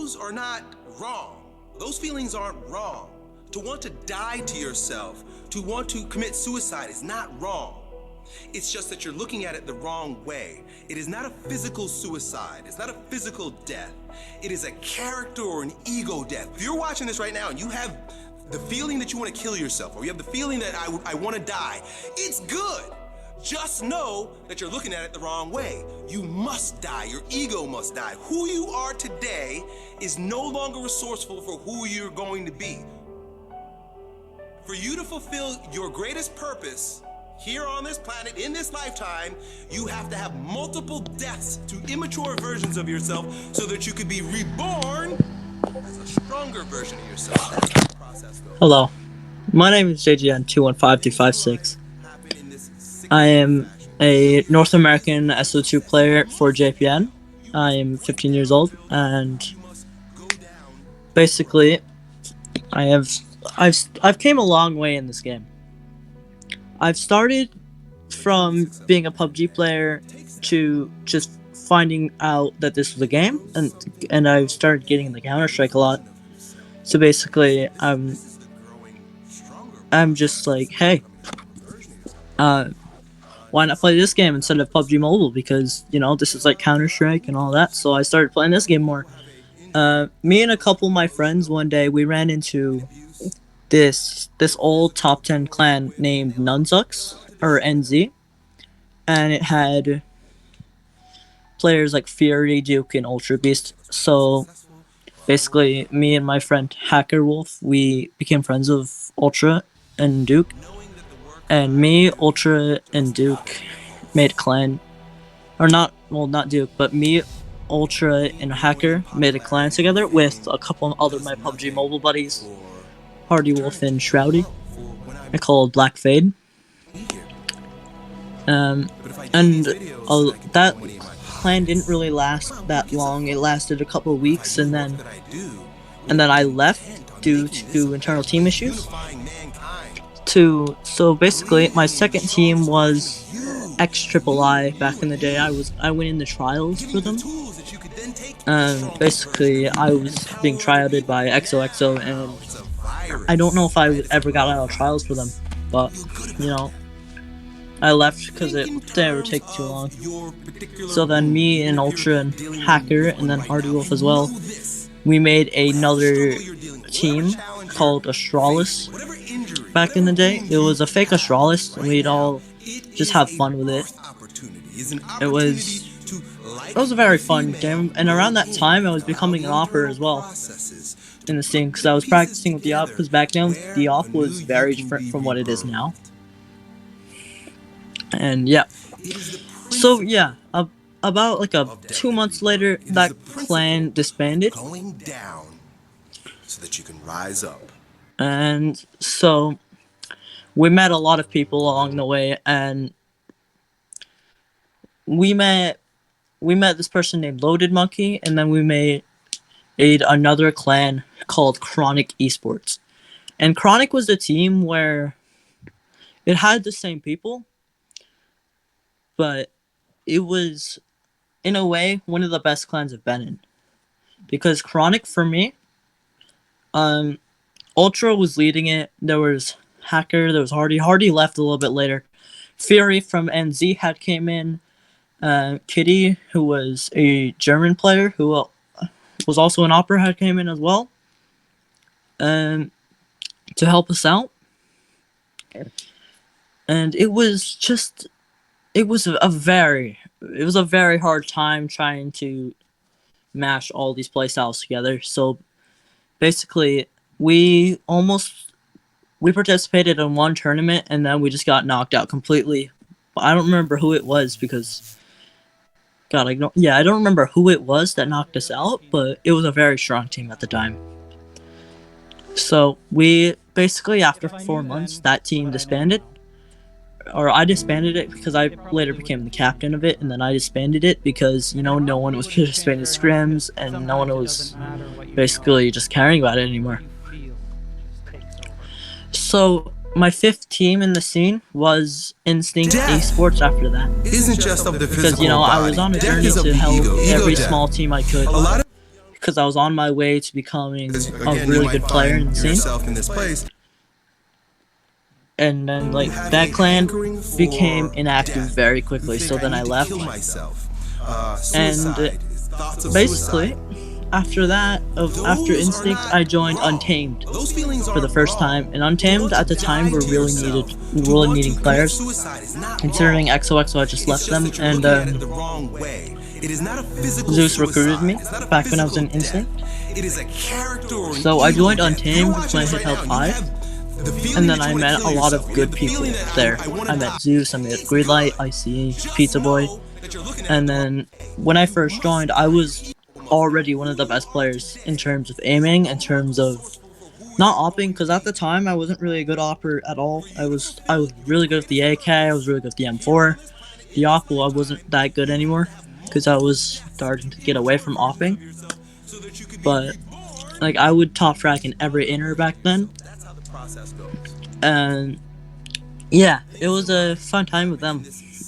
those are not wrong. Those feelings aren't wrong. To want to die to yourself, to want to commit suicide is not wrong. It's just that you're looking at it the wrong way. It is not a physical suicide. It's not a physical death. It is a character or an ego death. If you're watching this right now and you have the feeling that you want to kill yourself, or you have the feeling that I want to die, it's good. Just know that you're looking at it the wrong way. You must die. Your ego must die. Who you are today is no longer resourceful for who you're going to be. For you to fulfill your greatest purpose here on this planet, in this lifetime, you have to have multiple deaths to immature versions of yourself so that you could be reborn as a stronger version of yourself. That's how the process goes. Hello, my name is JJN 215256. I am a North American SO2 player for JPN. I am 15 years old, and basically, I've came a long way in this game. I've started from being a PUBG player to just finding out that this was a game, and I've started getting into Counter-Strike a lot. So basically, I'm just like, hey, why not play this game instead of PUBG Mobile? Because, you know, this is like Counter-Strike and all that. So I started playing this game more. Me and a couple of my friends one day, we ran into this old top 10 clan named Nunzucks, or NZ. And it had players like Fury, Duke, and Ultra Beast. So basically, me and my friend Hacker Wolf, we became friends of Ultra and Duke. And me, Ultra, and Duke made a clan. Or not Duke, but me, Ultra, and Hacker made a clan together with a couple of other my PUBG Mobile buddies, Hardy Wolf and Shroudy. I called Black Fade. That clan didn't really last that long. It lasted a couple of weeks, and then I left due to internal team issues. So basically, my second team was XIII back in the day. I went in the trials for them. Basically, I was being tryouted by XOXO, and I don't know if I ever got out of trials for them, but you know, I left because it would take too long. So then me and Ultra and Hacker and then Hardy Wolf as well, we made another team called Astralis. Back in the day, it was a fake Astralis, and we'd all just have fun with it. It was a very fun game, and around that time, I was becoming an opper as well in the scene, because I was practicing with the op, because back then, the op was very different from what it is now. And yeah, so yeah, about like 2 months later, that clan disbanded. So that you can rise up. And so we met a lot of people along the way, and we met this person named Loaded Monkey, and then we made another clan called Chronic Esports. And Chronic was a team where it had the same people, but it was, in a way, one of the best clans I've been in. Because Chronic, for me, Ultra was leading it. There was Hacker, there was Hardy. Hardy left a little bit later. Fury from NZ had came in. Kitty, who was a German player, who was also an opera, had came in as well. To help us out. And it was a very hard time trying to mash all these playstyles together. So basically, we participated in one tournament, and then we just got knocked out completely. I don't remember who it was, because I don't remember who it was that knocked us out, but it was a very strong team at the time. So we basically, after 4 months, that team disbanded. Or I disbanded it because I later became the captain of it, and then I disbanded it because, you know, no one was participating in scrims, and no one was basically just caring about it anymore. So my 5th team in the scene was Instinct Esports after that. Isn't just of the physical because, you know, I was on a journey to help every small team I could. because I was on my way to becoming Again, a you really might good player in find the scene. yourself in this place. And then like Have that a clan hankering for became inactive death. very You quickly, think, so I then I need to left. kill myself. And Suicide, thoughts of basically, suicide. after that, after Those are Instinct, not I joined wrong. Untamed Those feelings for the aren't first wrong. time. And Untamed To at the want to time die were to really yourself, really want needing to commit players. suicide is not Considering wrong. XOXO had just It's left just them, that you're and looking at it the wrong way. It is not a physical Zeus recruited suicide. me It's not a back when I was physical in Instinct. death. It is a character or an So I ego joined death. Untamed You're when I watching hit this right Hell now. You 5. have the feeling And then that you I want to met kill a lot yourself. of You good have the people feeling that there. I want I to met die. Zeus, I met It's Greenlight, good. ICE, Just Pizza Boy. know that you're looking at And it the wrong then way. when I first joined, I was already one of the best players in terms of aiming, in terms of not opping, because at the time I wasn't really a good opper at all. I was really good with the AK, I was really good with the M4. The oppo I wasn't that good anymore, because I was starting to get away from opping. But like I would top frag in every inner back then. That's how the process goes. And yeah, it was a fun time with them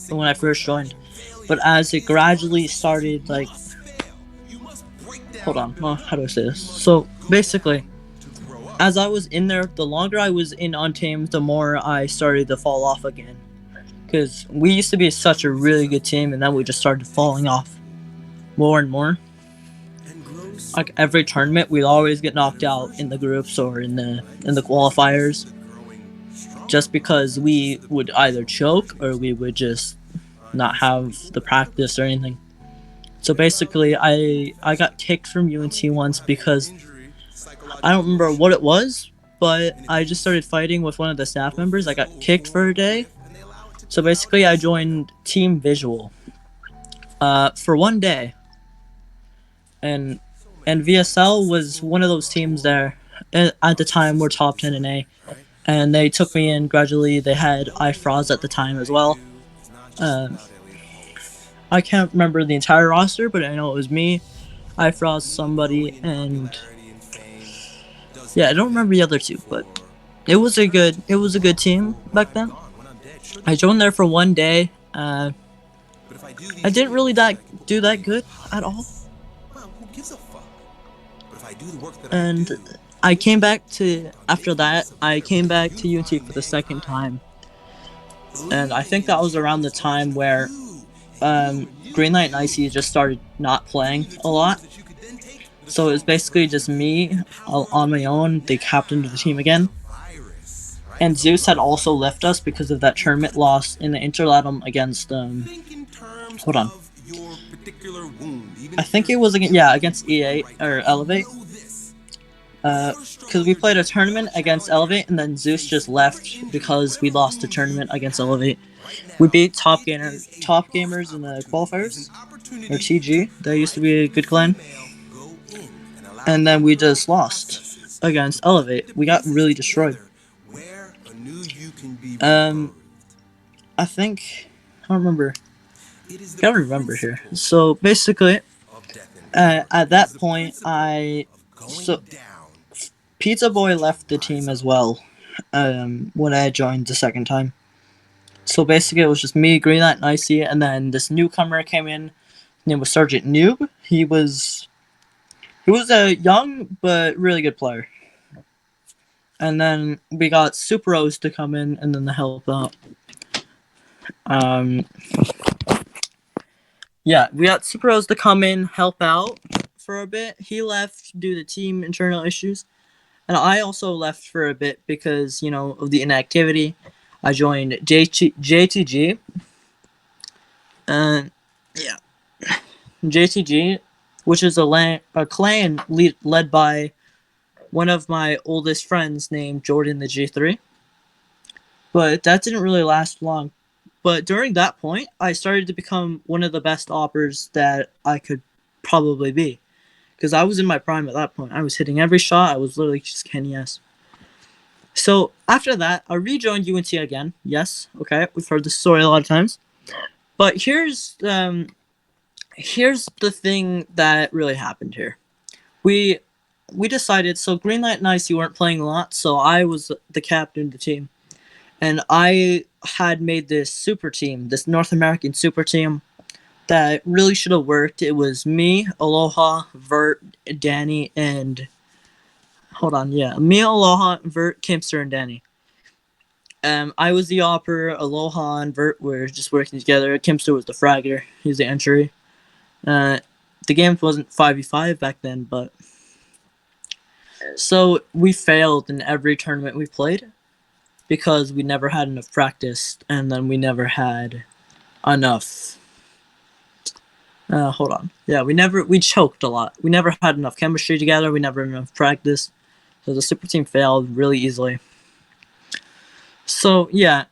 when I first joined. But as it gradually started, like, hold on, how do I say this? So basically, as I was in there, the longer I was in Untamed, the more I started to fall off again. Because we used to be such a really good team, and then we just started falling off more and more. Like every tournament, we'd always get knocked out in the groups or in the qualifiers, just because we would either choke or we would just not have the practice or anything. So basically, I got kicked from UNT once because I don't remember what it was, but I just started fighting with one of the staff members. I got kicked for a day. So basically, I joined Team Visual for one day, and VSL was one of those teams there. At the time, were top 10 in A, and they took me in gradually. They had iFroz at the time as well. I can't remember the entire roster, but I know it was me, iFroz, somebody, and yeah, I don't remember the other two, but it was a good team back then. I joined there for one day. I didn't really do that good at all. And I came back to after that. I came back to UNT for the second time, and I think that was around the time where Greenlight and Icy just started not playing a lot. So it was basically just me on my own, the captain of the team again. And Zeus had also left us because of that tournament loss in the Interlatum against hold on. I think it was against EA or Elevate. Because we played a tournament against Elevate, and then Zeus just left because we lost a tournament against Elevate. We beat Top Gamers in the qualifiers, or TG. That used to be a good clan. And then we just lost against Elevate. We got really destroyed. I think I don't remember. Gotta remember here. So basically, at that point, Pizza Boy left the team as well. When I joined the second time. So basically, it was just me, Greenlight, and Icy, and then this newcomer came in. His name was Sergeant Noob. He was a young but really good player. And then we got Super Rose to come in and then to help out. Yeah, we got Super Rose to come in, help out for a bit. He left due to team internal issues. And I also left for a bit because, of the inactivity. I joined JTG. And yeah. JTG, which is a clan led by one of my oldest friends named Jordan the G3. But that didn't really last long. But during that point, I started to become one of the best oppers that I could probably be. Because I was in my prime at that point. I was hitting every shot. I was literally just Kenny S. So after that, I rejoined UNT again. Yes, okay, we've heard this story a lot of times. But here's the thing that really happened here. We decided, so Greenlight and Icy weren't playing a lot, so I was the captain of the team. And I had made this super team, this North American super team, that really should have worked. It was me, Aloha, Vert, Danny, and hold on, yeah, me, Aloha, Vert, Kimster, and Danny. I was the opper. Aloha and Vert were just working together. Kimster was the fragger. He was the entry. The game wasn't 5v5 back then, but so we failed in every tournament we played because we never had enough practice, and then we never had enough. Hold on. Yeah, we choked a lot. We never had enough chemistry together. We never had enough practice, so the super team failed really easily. So yeah,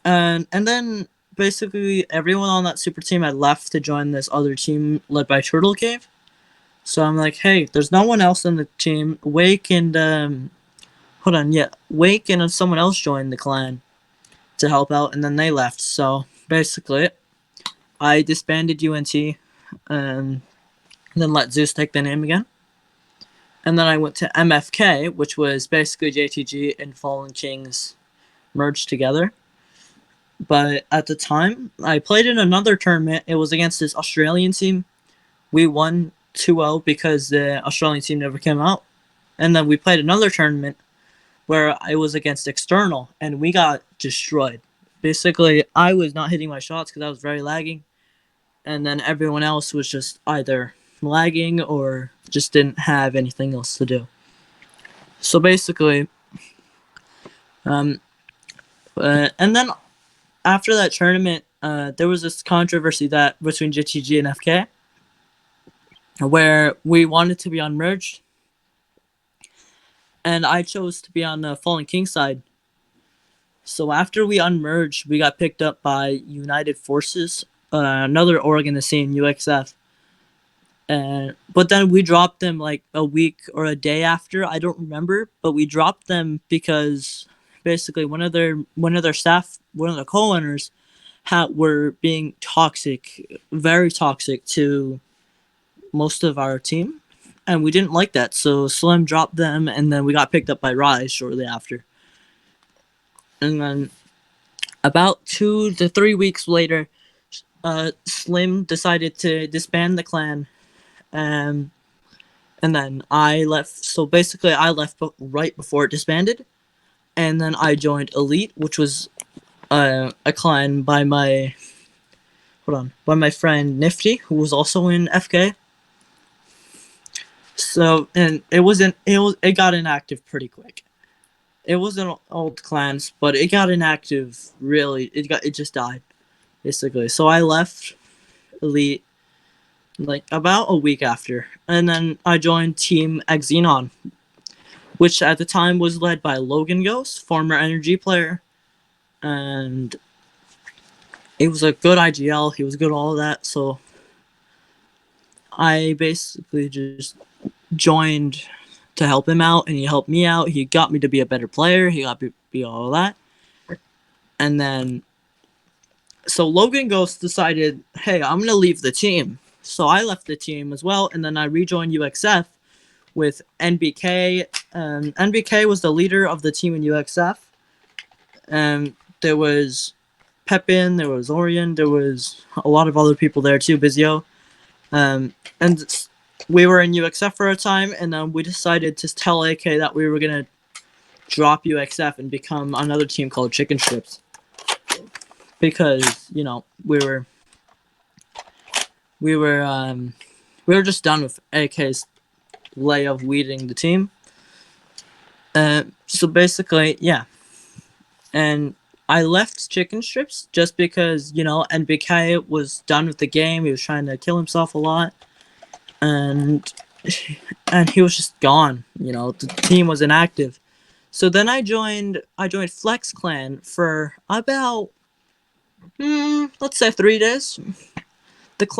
and then basically everyone on that super team had left to join this other team led by Turtle Cave. So I'm like, hey, there's no one else in the team. Wake and hold on, yeah, Wake and someone else joined the clan to help out, and then they left. So basically, I disbanded UNT, and then let Zeus take the name again. And then I went to MFK, which was basically JTG and Fallen Kings merged together. But at the time, I played in another tournament. It was against this Australian team. We won 2-0 because the Australian team never came out. And then we played another tournament where I was against External, and we got destroyed. Basically, I was not hitting my shots because I was very lagging. And then everyone else was just either lagging or just didn't have anything else to do. So basically, and then after that tournament, there was this controversy that between JTG and FK, where we wanted to be unmerged, and I chose to be on the Fallen King side. So after we unmerged, we got picked up by United Forces, another organization, UXF. But then we dropped them like a week or a day after. I don't remember, but we dropped them because basically one of their staff, one of the co-owners, were being toxic, very toxic to most of our team, and we didn't like that. So Slim dropped them, and then we got picked up by Rise shortly after. And then about 2 to 3 weeks later, Slim decided to disband the clan, and then I left. So basically, I left right before it disbanded, and then I joined Elite, which was a clan by my friend Nifty, who was also in FK. So, and it got inactive pretty quick. It wasn't old clans, but it got inactive really. It just died, basically. So I left Elite like about a week after, and then I joined Team Xenon, which at the time was led by Logan Ghost, former Energy player, and it was a good IGL. He was good at all that. So I basically just joined to help him out, and he helped me out. He got me to be a better player. He got me to be all that. And then, so Logan Ghost decided, hey, I'm going to leave the team. So I left the team as well, and then I rejoined UXF with NBK. NBK was the leader of the team in UXF. And there was Pepin, there was Orion, there was a lot of other people there too, Bizio. And we were in UXF for a time, and then we decided to tell AK that we were going to drop UXF and become another team called Chicken Strips. Because, you know, we were just done with AK's way of leading the team. So basically, yeah. And I left Chicken Strips just because, you know, NBK was done with the game. He was trying to kill himself a lot. And he was just gone. You know, the team was inactive. So then I joined Flex Clan for about let's say 3 days.